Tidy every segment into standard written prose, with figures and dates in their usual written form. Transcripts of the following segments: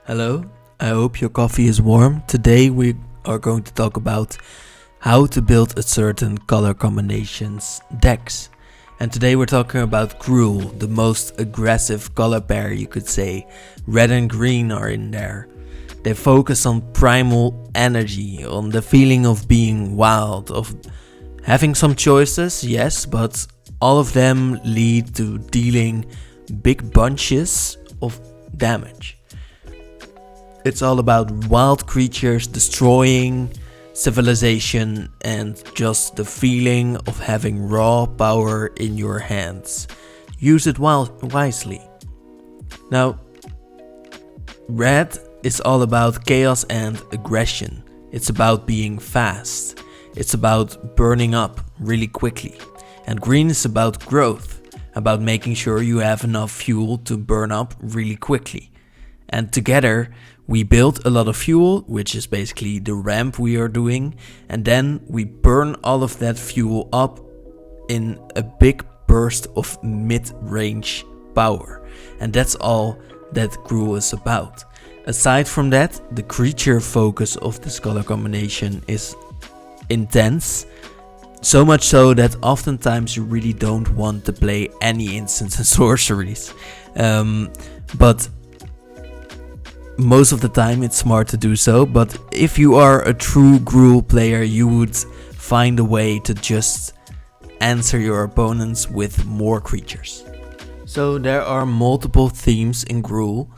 Hello, I hope your coffee is warm. Today we are going to talk about how to build a certain color combinations decks. And today we're talking about Gruul, the most aggressive color pair you could say. Red and green are in there. They focus on primal energy, on the feeling of being wild, of having some choices, yes, but all of them lead to dealing big bunches of damage. It's all about wild creatures destroying civilization and just the feeling of having raw power in your hands. Use it wisely. Now, red is all about chaos and aggression. It's about being fast. It's about burning up really quickly. And green is about growth, about making sure you have enough fuel to burn up really quickly. And together, we build a lot of fuel, which is basically the ramp we are doing, and then we burn all of that fuel up in a big burst of mid-range power. And that's all that Gruul is about. Aside from that, the creature focus of this color combination is intense. So much so that oftentimes you really don't want to play any instants and sorceries. But most of the time it's smart to do so, but if you are a true Gruul player, you would find a way to just answer your opponents with more creatures. So there are multiple themes in Gruul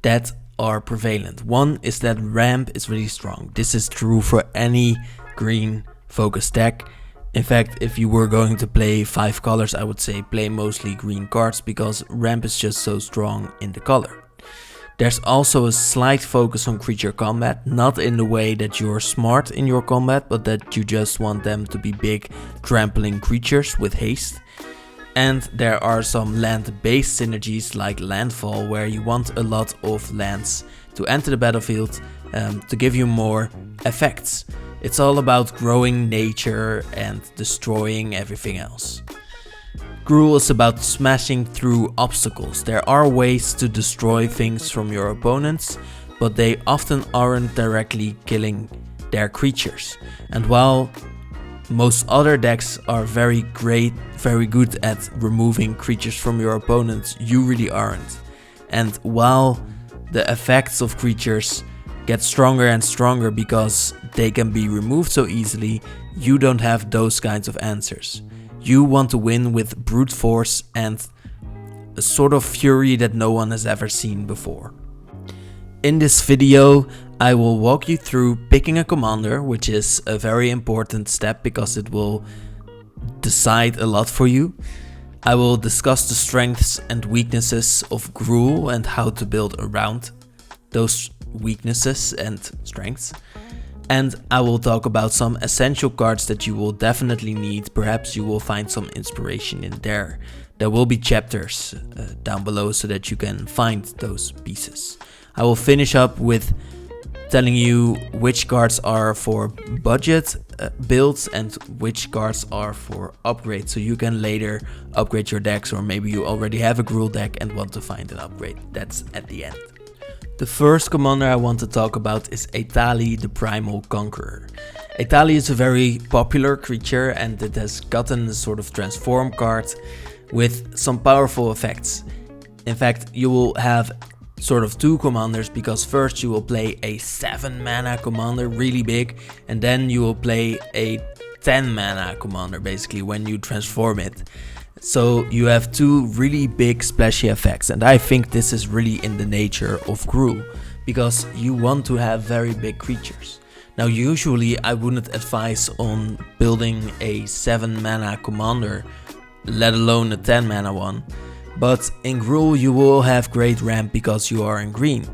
that are prevalent. One is that ramp is really strong. This is true for any green focused deck. In fact, if you were going to play 5 colors, I would say play mostly green cards because ramp is just so strong in the color. There's also a slight focus on creature combat, not in the way that you're smart in your combat, but that you just want them to be big trampling creatures with haste. And there are some land-based synergies like landfall, where you want a lot of lands to enter the battlefield to give you more effects. It's all about growing nature and destroying everything else. Gruul is about smashing through obstacles. There are ways to destroy things from your opponents, but they often aren't directly killing their creatures. And while most other decks are very good at removing creatures from your opponents, you really aren't. And while the effects of creatures get stronger and stronger because they can be removed so easily, you don't have those kinds of answers. You want to win with brute force and a sort of fury that no one has ever seen before. In this video, I will walk you through picking a commander, which is a very important step because it will decide a lot for you. I will discuss the strengths and weaknesses of Gruul and how to build around those weaknesses and strengths. And I will talk about some essential cards that you will definitely need. Perhaps you will find some inspiration in there. There will be chapters down below so that you can find those pieces. I will finish up with telling you which cards are for budget builds and which cards are for upgrades, so you can later upgrade your decks, or maybe you already have a Gruul deck and want to find an upgrade. That's at the end. The first commander I want to talk about is Etali, the Primal Conqueror. Etali is a very popular creature and it has gotten a sort of transform card with some powerful effects. In fact, you will have sort of 2 commanders, because first you will play a 7 mana commander, really big, and then you will play a 10 mana commander basically when you transform it. So you have 2 really big splashy effects, and I think this is really in the nature of Gruul, because you want to have very big creatures. Now usually I wouldn't advise on building a 7 mana commander, let alone a 10 mana one, but in Gruul you will have great ramp because you are in green.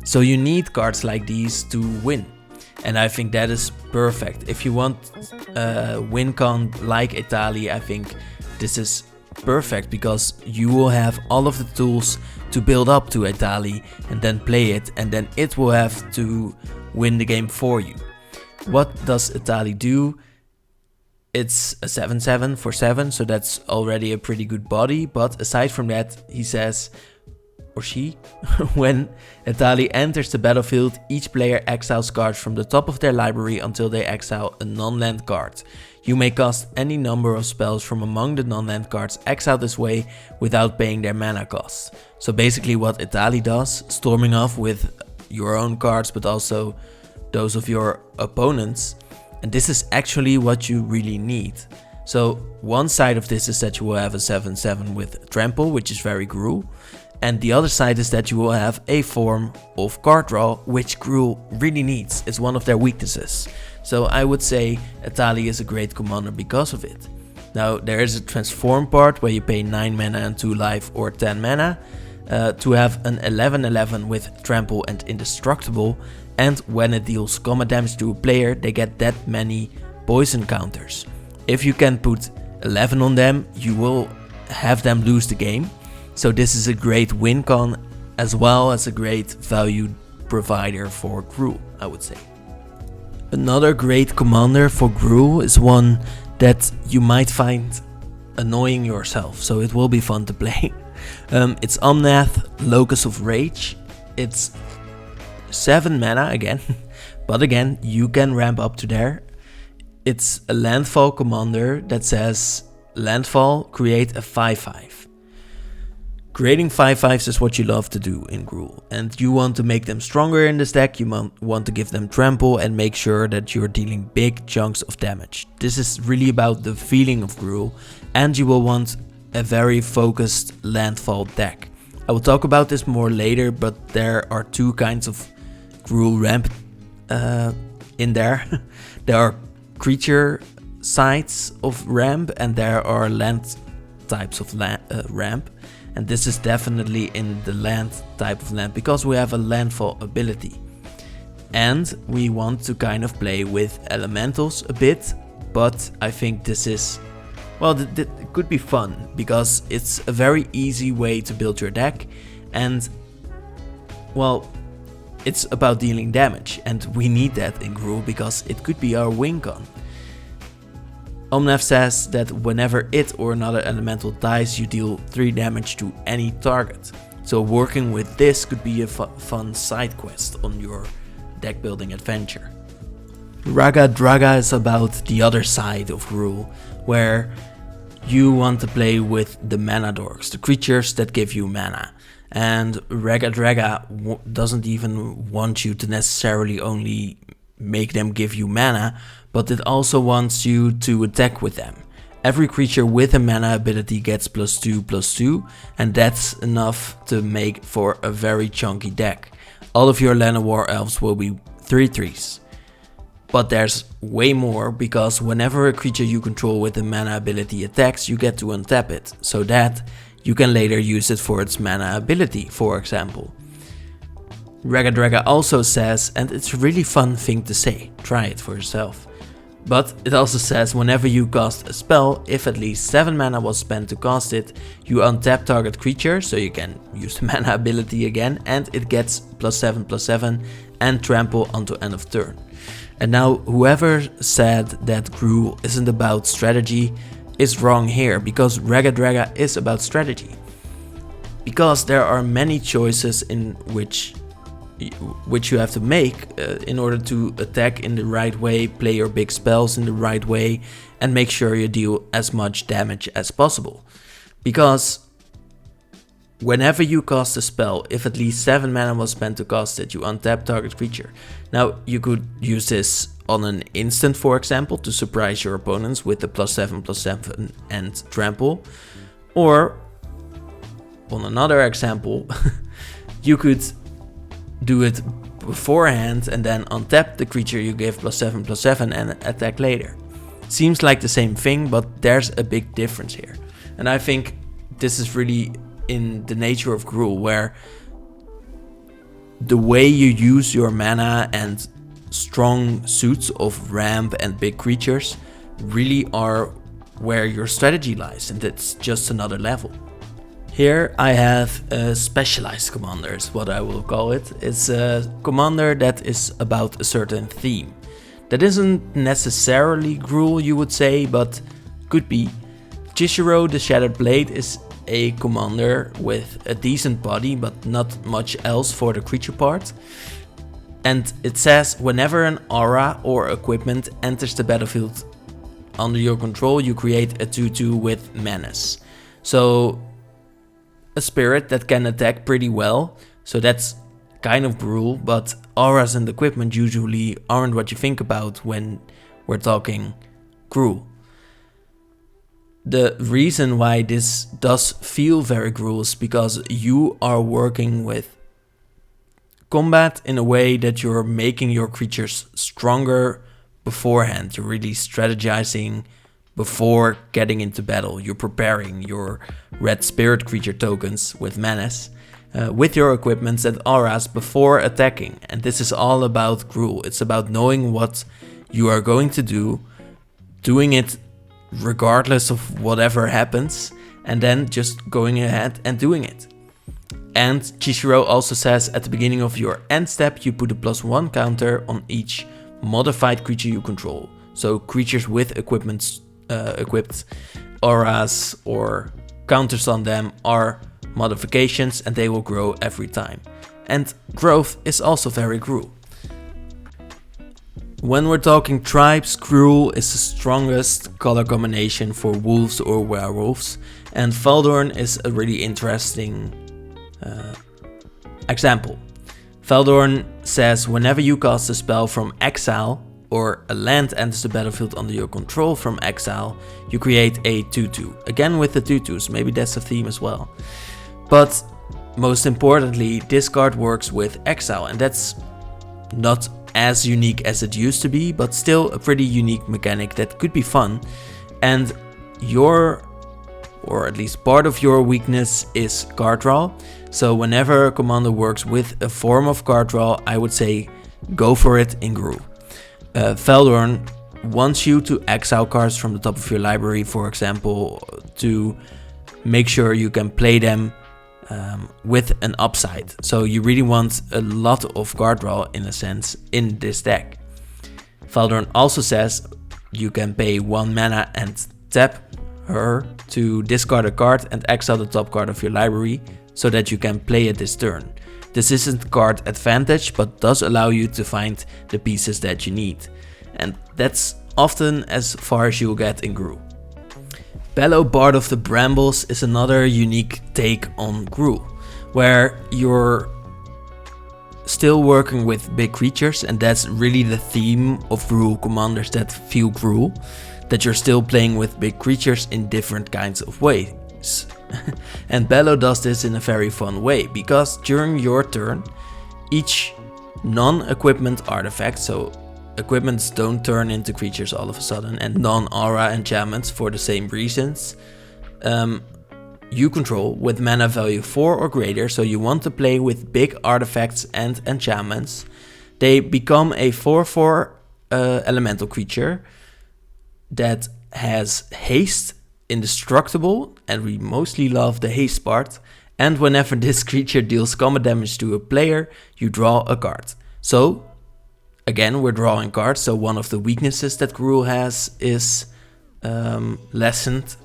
So you need cards like these to win, and I think that is perfect. If you want a win con like Etali, I think this is perfect because you will have all of the tools to build up to Etali and then play it, and then it will have to win the game for you. What does Etali do? It's a 7/7 for 7, so that's already a pretty good body, but aside from that, he says, or she. When Etali enters the battlefield, each player exiles cards from the top of their library until they exile a non-land card. You may cast any number of spells from among the non-land cards exiled this way without paying their mana cost. So basically what Etali does, storming off with your own cards but also those of your opponents, and this is actually what you really need. So one side of this is that you will have a 7/7 with Trample, which is very Gruul, and the other side is that you will have a form of card draw, which Gruul really needs. It's one of their weaknesses. So I would say Etali is a great commander because of it. Now there is a transform part where you pay 9 mana and 2 life or 10 mana to have an 11/11 with Trample and Indestructible, and when it deals combat damage to a player, they get that many poison counters. If you can put 11 on them, you will have them lose the game. So this is a great win con as well as a great value provider for Gruul, I would say. Another great commander for Gruul is one that you might find annoying yourself, so it will be fun to play. It's Omnath, Locus of Rage. It's 7 mana again, but again, you can ramp up to there. It's a landfall commander that says, landfall, create a 5/5. Creating 5/5s is what you love to do in Gruul, and you want to make them stronger in this deck. You want to give them trample and make sure that you're dealing big chunks of damage. This is really about the feeling of Gruul, and you will want a very focused landfall deck. I will talk about this more later, but there are 2 kinds of Gruul ramp in there. There are creature sides of ramp and there are land types of ramp, and this is definitely in the land type of land because we have a landfall ability, and we want to kind of play with elementals a bit, but I think this is, well, it could be fun because it's a very easy way to build your deck, and well, it's about dealing damage, and we need that in Gruul because it could be our win con. Omnath says that whenever it or another elemental dies, you deal 3 damage to any target. So working with this could be a fun side quest on your deck building adventure. Raga Draga is about the other side of Gruul, where you want to play with the mana dorks, the creatures that give you mana. And Raga Draga doesn't even want you to necessarily only make them give you mana, but it also wants you to attack with them. Every creature with a mana ability gets +2/+2, and that's enough to make for a very chunky deck. All of your Llanowar elves will be 3/3s. But there's way more, because whenever a creature you control with a mana ability attacks, you get to untap it, so that you can later use it for its mana ability, for example. Raga Draga also says, and it's a really fun thing to say, try it for yourself, but it also says whenever you cast a spell, if at least 7 mana was spent to cast it, you untap target creature, so you can use the mana ability again, and it gets +7/+7 and trample until end of turn. And now whoever said that Gruul isn't about strategy is wrong here, because Raga Draga is about strategy. Because there are many choices in which you have to make in order to attack in the right way, play your big spells in the right way, and make sure you deal as much damage as possible. Because whenever you cast a spell, if at least 7 mana was spent to cast it, you untap target creature. Now you could use this on an instant, for example, to surprise your opponents with the +7/+7 and trample. Or on another example, you could do it beforehand and then untap the creature you give +7/+7 and attack later. Seems like the same thing, but there's a big difference here. And I think this is really in the nature of Gruul, where the way you use your mana and strong suits of ramp and big creatures really are where your strategy lies, and it's just another level. Here I have a specialized commander, is what I will call it. It's a commander that is about a certain theme. That isn't necessarily Gruul, you would say, but could be. Chishiro the Shattered Blade is a commander with a decent body but not much else for the creature part. And it says whenever an aura or equipment enters the battlefield under your control, you create a 2/2 with menace. So a spirit that can attack pretty well. So that's kind of Gruul, but auras and equipment usually aren't what you think about when we're talking Gruul. The reason why this does feel very Gruul is because you are working with combat in a way that you're making your creatures stronger beforehand. You're really strategizing before getting into battle. You're preparing your red spirit creature tokens with menace with your equipments and auras before attacking. And this is all about Gruul. It's about knowing what you are going to do, doing it regardless of whatever happens, and then just going ahead and doing it. And Chishiro also says at the beginning of your end step, you put a +1 counter on each modified creature you control. So creatures with equipment, equipped auras or counters on them are modifications, and they will grow every time. And growth is also very Gruul. When we're talking tribes, Gruul is the strongest color combination for wolves or werewolves, and Faldorn is a really interesting example. Faldorn says whenever you cast a spell from exile or a land enters the battlefield under your control from exile, you create a 2/2. Again with the 2/2s, maybe that's a theme as well. But most importantly, this card works with exile, and that's not as unique as it used to be, but still a pretty unique mechanic that could be fun. And your, or at least part of your weakness is card draw. So whenever a commander works with a form of card draw, I would say go for it in Gruul. Faldorn wants you to exile cards from the top of your library, for example, to make sure you can play them with an upside. So you really want a lot of card draw in a sense in this deck. Faldorn also says you can pay 1 mana and tap her to discard a card and exile the top card of your library so that you can play it this turn. This isn't card advantage, but does allow you to find the pieces that you need. And that's often as far as you'll get in Gruul. Bellow Bard of the Brambles is another unique take on Gruul, where you're still working with big creatures, and that's really the theme of Gruul commanders that feel Gruul, that you're still playing with big creatures in different kinds of ways. And Bellow does this in a very fun way, because during your turn, each non-equipment artifact, so equipments don't turn into creatures all of a sudden, and non-aura enchantments for the same reasons, you control with mana value 4 or greater, so you want to play with big artifacts and enchantments. They become a 4/4 elemental creature that has haste, indestructible, and we mostly love the haste part, and whenever this creature deals combat damage to a player, you draw a card. So again, we're drawing cards, so one of the weaknesses that Gruul has is lessened.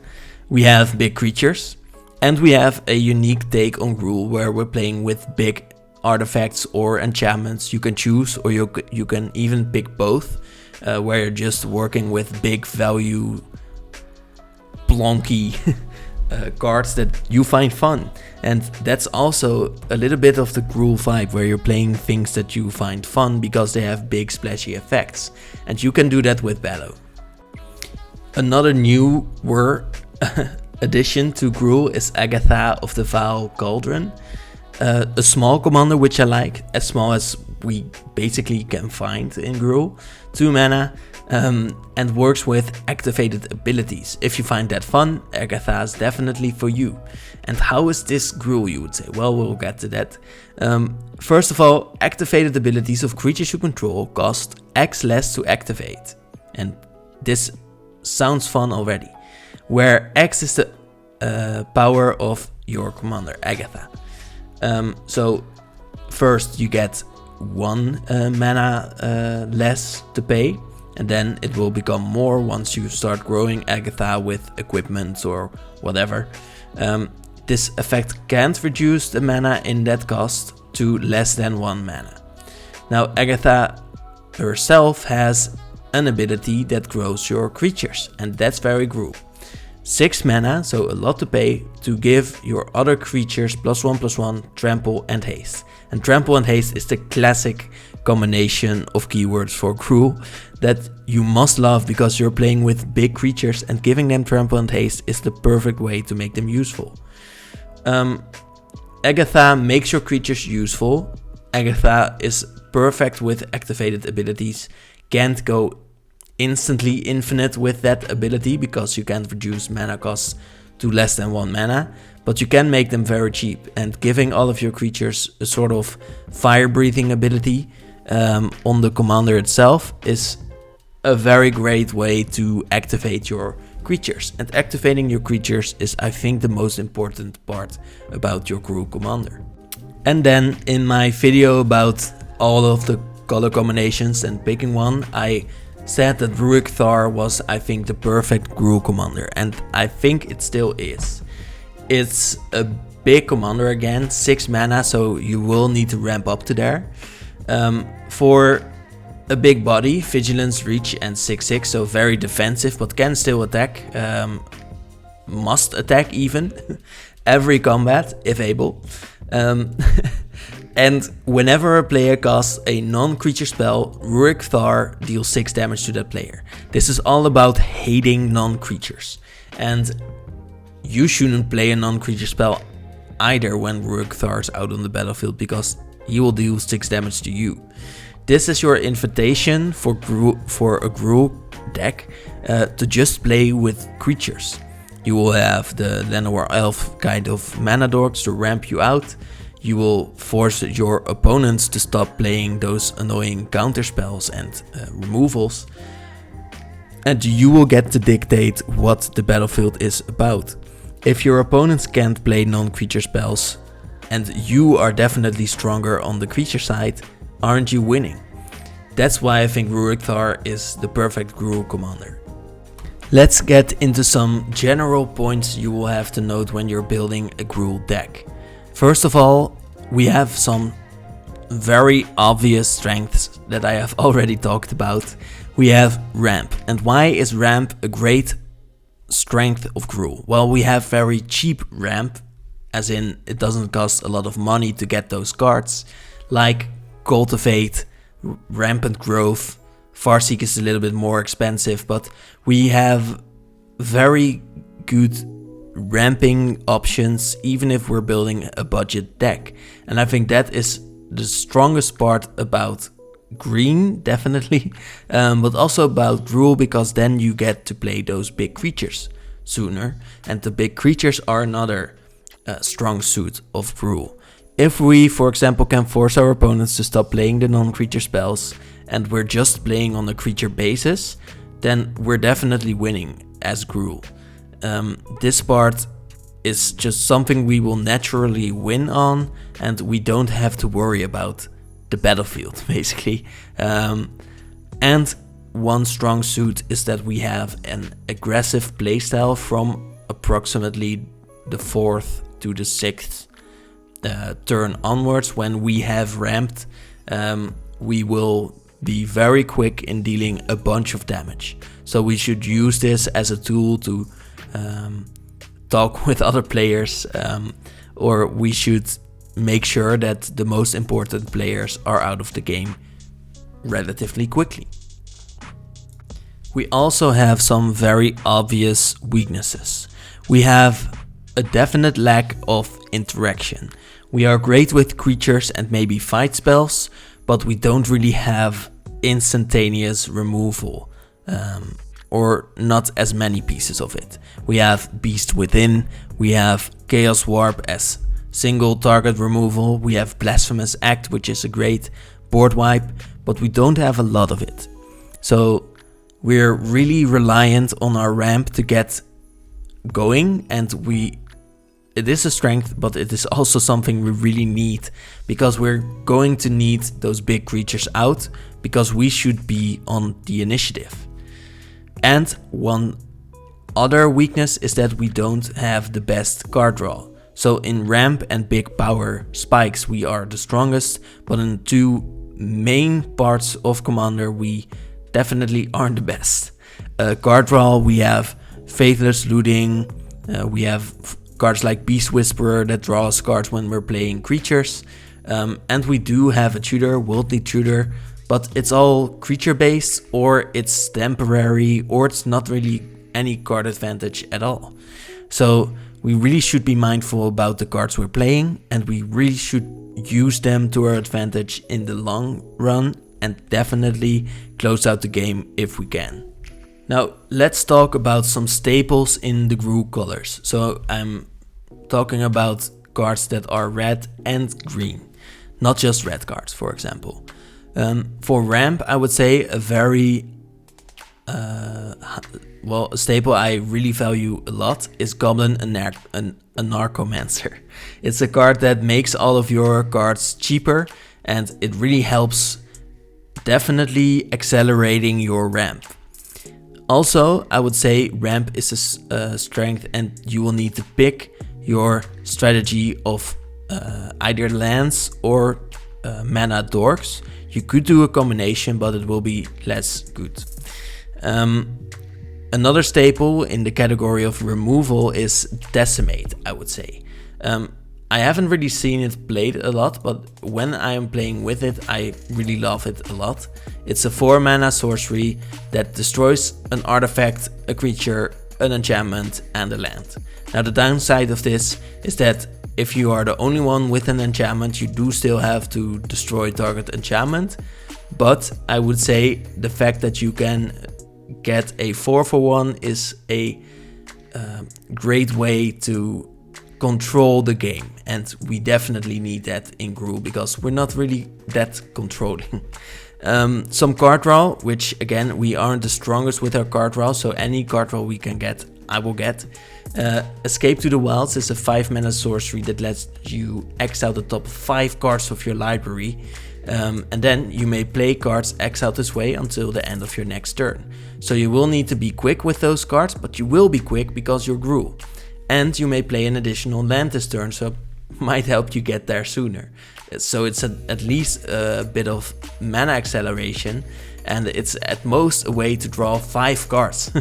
We have big creatures, and we have a unique take on Gruul where we're playing with big artifacts or enchantments. You can choose, or you can even pick both, where you're just working with big value plonky cards that you find fun. And that's also a little bit of the Gruul vibe, where you're playing things that you find fun because they have big splashy effects. And you can do that with Bellow. Another newer addition to Gruul is Agatha of the Vile Cauldron. A small commander which I like, as small as we basically can find in Gruul. 2 mana. And works with activated abilities. If you find that fun, Agatha is definitely for you. And how is this Gruul, you would say? Well, we'll get to that. First of all, activated abilities of creatures you control cost X less to activate. And this sounds fun already. Where X is the power of your commander, Agatha. So first you get 1 mana less to pay. And then it will become more once you start growing Agatha with equipment or whatever. this effect can't reduce the mana in that cost to less than 1 mana. Now Agatha herself has an ability that grows your creatures, and that's very Gruul. 6 mana, so a lot to pay, to give your other creatures +1/+1, trample and haste. And trample and haste is the classic combination of keywords for Gruul that you must love, because you're playing with big creatures and giving them trample and haste is the perfect way to make them useful. Agatha makes your creatures useful. Agatha is perfect with activated abilities. Can't go instantly infinite with that ability because you can't reduce mana costs to less than 1 mana, but you can make them very cheap, and giving all of your creatures a sort of fire breathing ability on the commander itself is a very great way to activate your creatures. And activating your creatures is, I think, the most important part about your Gruul commander. And then in my video about all of the color combinations and picking one, I said that Rurik Thar was, I think, the perfect Gruul commander, and I think it still is. It's a big commander again, 6 mana, so you will need to ramp up to there. For a big body, vigilance, reach and 6/6, so very defensive but can still attack, must attack even, every combat if able. And whenever a player casts a non-creature spell, Rurik Thar deals 6 damage to that player. This is all about hating non-creatures. And you shouldn't play a non-creature spell either when Rurik Thar is out on the battlefield, because he will deal 6 damage to you. This is your invitation for a Gruul deck to just play with creatures. You will have the Llanowar Elf kind of mana dorks to ramp you out. You will force your opponents to stop playing those annoying counter spells and removals. And you will get to dictate what the battlefield is about. If your opponents can't play non-creature spells and you are definitely stronger on the creature side, aren't you winning? That's why I think Rurik Thar is the perfect Gruul commander. Let's get into some general points you will have to note when you're building a Gruul deck. First of all, we have some very obvious strengths that I have already talked about. We have ramp. And why is ramp a great strength of Gruul? Well, we have very cheap ramp, as in it doesn't cost a lot of money to get those cards, like Cultivate, Rampant Growth. Farseek is a little bit more expensive, but we have very good ramping options even if we're building a budget deck. And I think that is the strongest part about green, definitely, but also about Gruul, because then you get to play those big creatures sooner, and the big creatures are another strong suit of Gruul. If we, for example, can force our opponents to stop playing the non-creature spells and we're just playing on a creature basis, then we're definitely winning as Gruul. This part is just something we will naturally win on, and we don't have to worry about the battlefield, basically. And one strong suit is that we have an aggressive playstyle from approximately the 4th to the 6th turn onwards. When we have ramped, we will be very quick in dealing a bunch of damage. So we should use this as a tool to talk with other players, or we should make sure that the most important players are out of the game relatively quickly. We also have some very obvious weaknesses. We have a definite lack of interaction. We are great with creatures and maybe fight spells, but we don't really have instantaneous removal, or not as many pieces of it. We have Beast Within, we have Chaos Warp as single target removal, we have Blasphemous Act, which is a great board wipe, but we don't have a lot of it. So we're really reliant on our ramp to get going, and it is a strength, but it is also something we really need, because we're going to need those big creatures out, because we should be on the initiative. And one other weakness is that we don't have the best card draw. So in ramp and big power spikes we are the strongest, but in 2 main parts of Commander we definitely aren't the best. Card draw, we have Faithless Looting, we have cards like Beast Whisperer that draws cards when we're playing creatures, and we do have a tutor, Worldly Tutor, but it's all creature based, or it's temporary, or it's not really any card advantage at all. So we really should be mindful about the cards we're playing, and we really should use them to our advantage in the long run, and definitely close out the game if we can. Now let's talk about some staples in the Gruul colors. So I'm talking about cards that are red and green, not just red cards, for example. For ramp, I would say a very a staple I really value a lot is Goblin Anarchomancer. It's a card that makes all of your cards cheaper, and it really helps definitely accelerating your ramp. Also, I would say ramp is a strength, and you will need to pick your strategy of either lands or mana dorks. You could do a combination, but it will be less good. Another staple in the category of removal is Decimate, I would say. I haven't really seen it played a lot, but when I am playing with it, I really love it a lot. It's a 4 mana sorcery that destroys an artifact, a creature, an enchantment, and a land. Now the downside of this is that if you are the only one with an enchantment, you do still have to destroy target enchantment. But I would say the fact that you can get a 4-for-1 is a great way to control the game, and we definitely need that in Gruul because we're not really that controlling. Some card draw, which again we aren't the strongest with our card draw, so any card draw we can get, I will get. Escape to the Wilds is a 5 mana sorcery that lets you X out the top 5 cards of your library, and then you may play cards X out this way until the end of your next turn. So you will need to be quick with those cards, but you will be quick because you're Gruul. And you may play an additional land this turn, so it might help you get there sooner. So it's at least a bit of mana acceleration, and it's at most a way to draw 5 cards.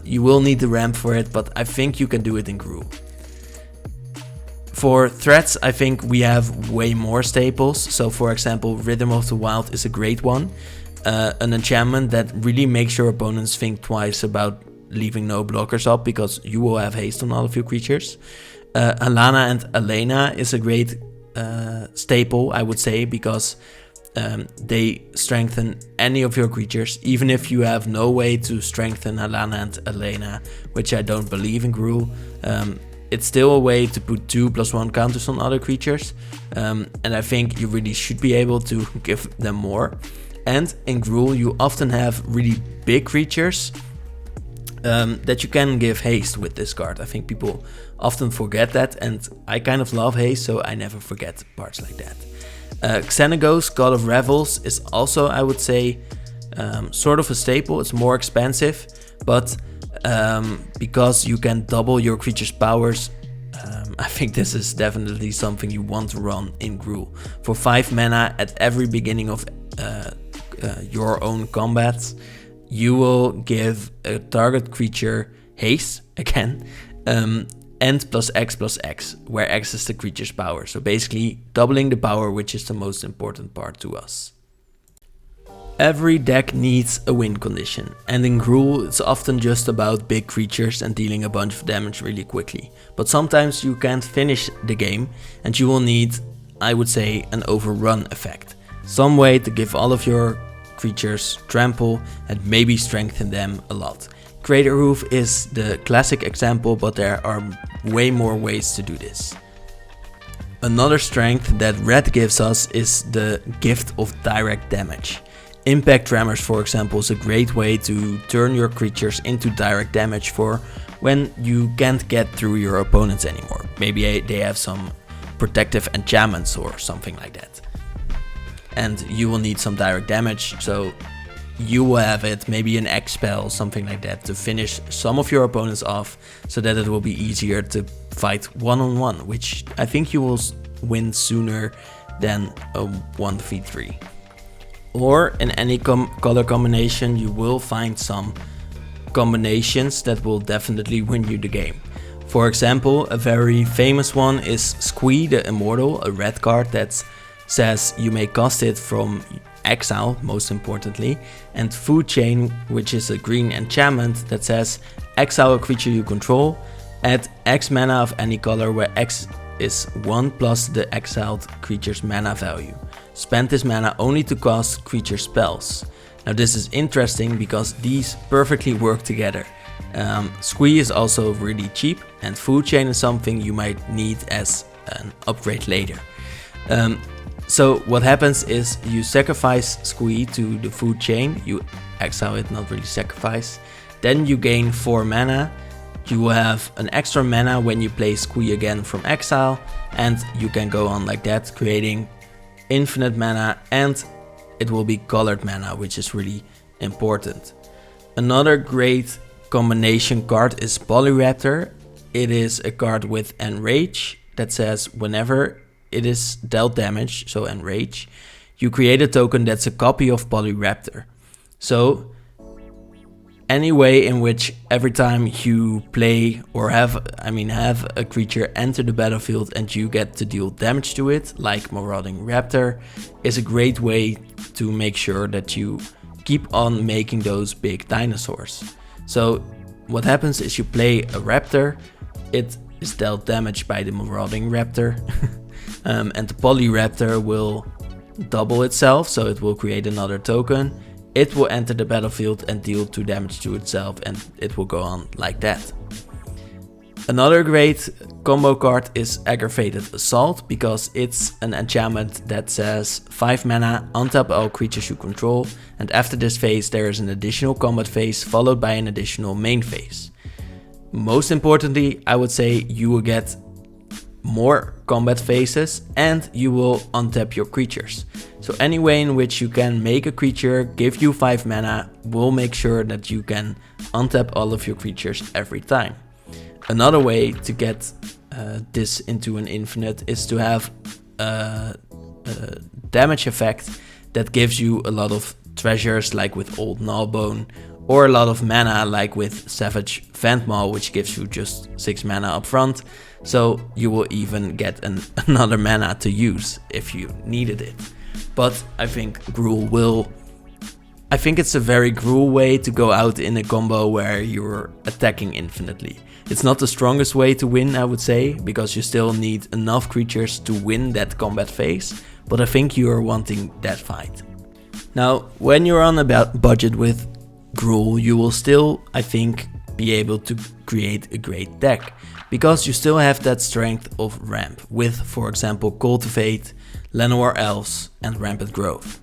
You will need the ramp for it, but I think you can do it in Gruul. For threats, I think we have way more staples. So for example, Rhythm of the Wild is a great one. An enchantment that really makes your opponents think twice about leaving no blockers up, because you will have haste on all of your creatures. Alana and Elena is a great staple, I would say, because they strengthen any of your creatures, even if you have no way to strengthen Alana and Elena, which I don't believe in Gruul. It's still a way to put 2+1 counters on other creatures, and I think you really should be able to give them more. And in Gruul you often have really big creatures that you can give haste with this card. I think people often forget that, and I kind of love haste, so I never forget parts like that. Xenagos, God of Revels, is also, I would say, sort of a staple. It's more expensive, but because you can double your creature's powers, I think this is definitely something you want to run in Gruul. For 5 mana at every beginning of your own combats, you will give a target creature haste again, and +X+X, where X is the creature's power. So basically doubling the power, which is the most important part to us. Every deck needs a win condition, and in Gruul it's often just about big creatures and dealing a bunch of damage really quickly. But sometimes you can't finish the game, and you will need, I would say, an overrun effect. Some way to give all of your creatures trample and maybe strengthen them a lot. Crater Roof is the classic example, but there are way more ways to do this. Another strength that red gives us is the gift of direct damage. Impact Tremors, for example, is a great way to turn your creatures into direct damage for when you can't get through your opponents anymore. Maybe they have some protective enchantments or something like that, and you will need some direct damage, so you will have it, maybe an X spell, something like that, to finish some of your opponents off so that it will be easier to fight one-on-one, which I think you will win sooner than a 1v3. Or in any color combination, you will find some combinations that will definitely win you the game. For example, a very famous one is Squee the Immortal, a red card that says you may cast it from exile, most importantly, and Food Chain, which is a green enchantment that says exile a creature you control, add X mana of any color where X is 1 plus the exiled creature's mana value. Spend this mana only to cast creature spells. Now this is interesting because these perfectly work together. Squee is also really cheap, and Food Chain is something you might need as an upgrade later. So what happens is you sacrifice Squee to the Food Chain, you exile it, not really sacrifice, then you gain 4 mana, you will have an extra mana when you play Squee again from exile, and you can go on like that, creating infinite mana, and it will be colored mana, which is really important. Another great combination card is Polyraptor. It is a card with Enrage that says whenever it is dealt damage, so Enrage, you create a token that's a copy of Polyraptor. So any way in which every time you play or have a creature enter the battlefield and you get to deal damage to it, like Marauding Raptor, is a great way to make sure that you keep on making those big dinosaurs. So what happens is you play a raptor, it is dealt damage by the Marauding Raptor, and the Polyraptor will double itself, so it will create another token. It will enter the battlefield and deal 2 damage to itself, and it will go on like that. Another great combo card is Aggravated Assault, because it's an enchantment that says 5 mana, untap all creatures you control, and after this phase there is an additional combat phase followed by an additional main phase. Most importantly, I would say you will get more combat phases and you will untap your creatures. So any way in which you can make a creature give you 5 mana will make sure that you can untap all of your creatures every time. Another way to get this into an infinite is to have a damage effect that gives you a lot of treasures, like with Old Gnawbone, or a lot of mana like with Savage Ventmaw, which gives you just 6 mana up front, so you will even get another mana to use if you needed it. But I think it's a very Gruul way to go out in a combo where you're attacking infinitely. It's not the strongest way to win, I would say, because you still need enough creatures to win that combat phase, but I think you are wanting that fight. Now, when you're on a budget with Gruul, you will still, I think, be able to create a great deck, because you still have that strength of ramp with, for example, Cultivate, Llanowar Elves and Rampant Growth.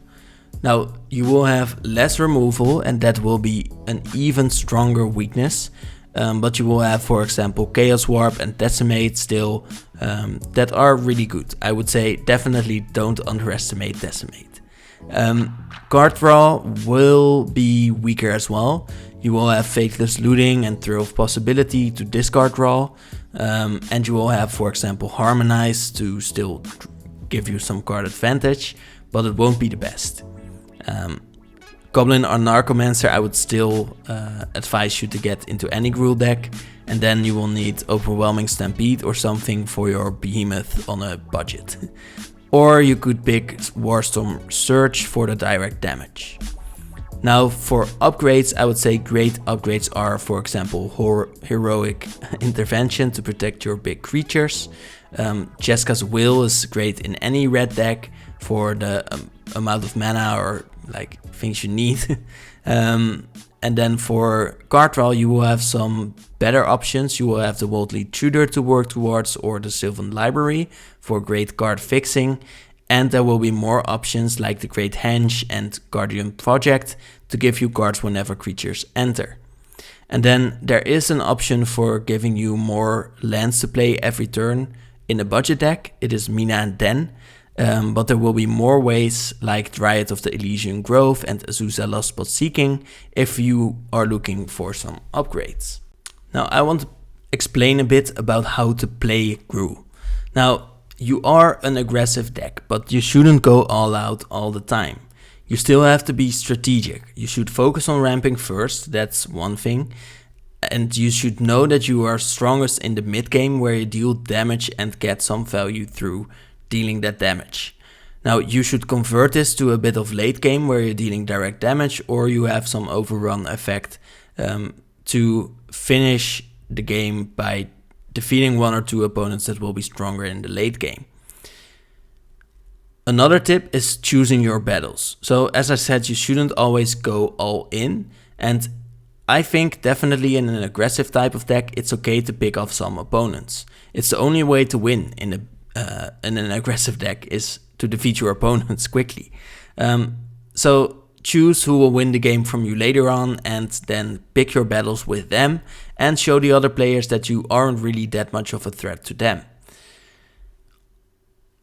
Now, you will have less removal, and that will be an even stronger weakness, but you will have, for example, Chaos Warp and Decimate still, that are really good. I would say definitely don't underestimate Decimate. Card draw will be weaker as well. You will have Faithless Looting and Thrill of Possibility to discard draw, and you will have, for example, Harmonize to still give you some card advantage, but it won't be the best. Goblin or Narcomancer, I would still advise you to get into any Gruul deck, and then you will need Overwhelming Stampede or something for your Behemoth on a budget. Or you could pick Warstorm Surge for the direct damage. Now for upgrades, I would say great upgrades are, for example, Heroic Intervention to protect your big creatures. Jeska's Will is great in any red deck for the amount of mana or like things you need. And then for card draw, you will have some better options. You will have the Worldly Tutor to work towards, or the Sylvan Library for great card fixing. And there will be more options like the Great Henge and Guardian Project to give you cards whenever creatures enter. And then there is an option for giving you more lands to play every turn in a budget deck. It is Mina and Den. but there will be more ways like Dryad of the Elysian Grove and Azusa Lost Spot Seeking if you are looking for some upgrades. Now I want to explain a bit about how to play Gruul. Now you are an aggressive deck, but you shouldn't go all out all the time. You still have to be strategic. You should focus on ramping first, that's one thing. And you should know that you are strongest in the mid game where you deal damage and get some value through dealing that damage. Now you should convert this to a bit of late game where you're dealing direct damage or you have some overrun effect to finish the game by defeating one or two opponents that will be stronger in the late game. Another tip is choosing your battles. So as I said, you shouldn't always go all in, and I think definitely in an aggressive type of deck it's okay to pick off some opponents. It's the only way to win in an aggressive deck is to defeat your opponents quickly. So choose who will win the game from you later on and then pick your battles with them and show the other players that you aren't really that much of a threat to them.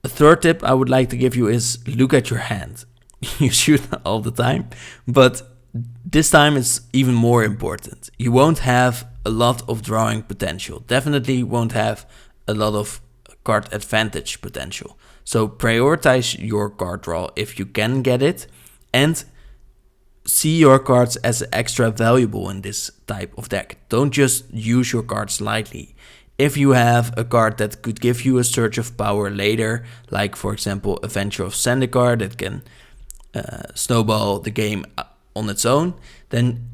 A third tip I would like to give you is look at your hand. You should all the time, but this time it's even more important. You won't have a lot of drawing potential. Definitely won't have a lot of card advantage potential. So prioritize your card draw if you can get it and see your cards as extra valuable in this type of deck. Don't just use your cards lightly. If you have a card that could give you a surge of power later, like for example Avenger of Zendikar that can snowball the game on its own, then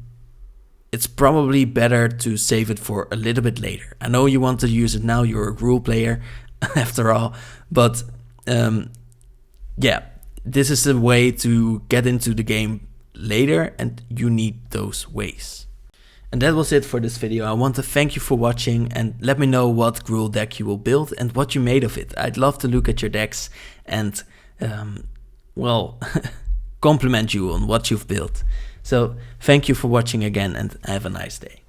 it's probably better to save it for a little bit later. I know you want to use it now, you're a Gruul player after all, but yeah, this is a way to get into the game later and you need those ways. And that was it for this video. I want to thank you for watching and let me know what Gruul deck you will build and what you made of it. I'd love to look at your decks and well, compliment you on what you've built. So thank you for watching again and have a nice day.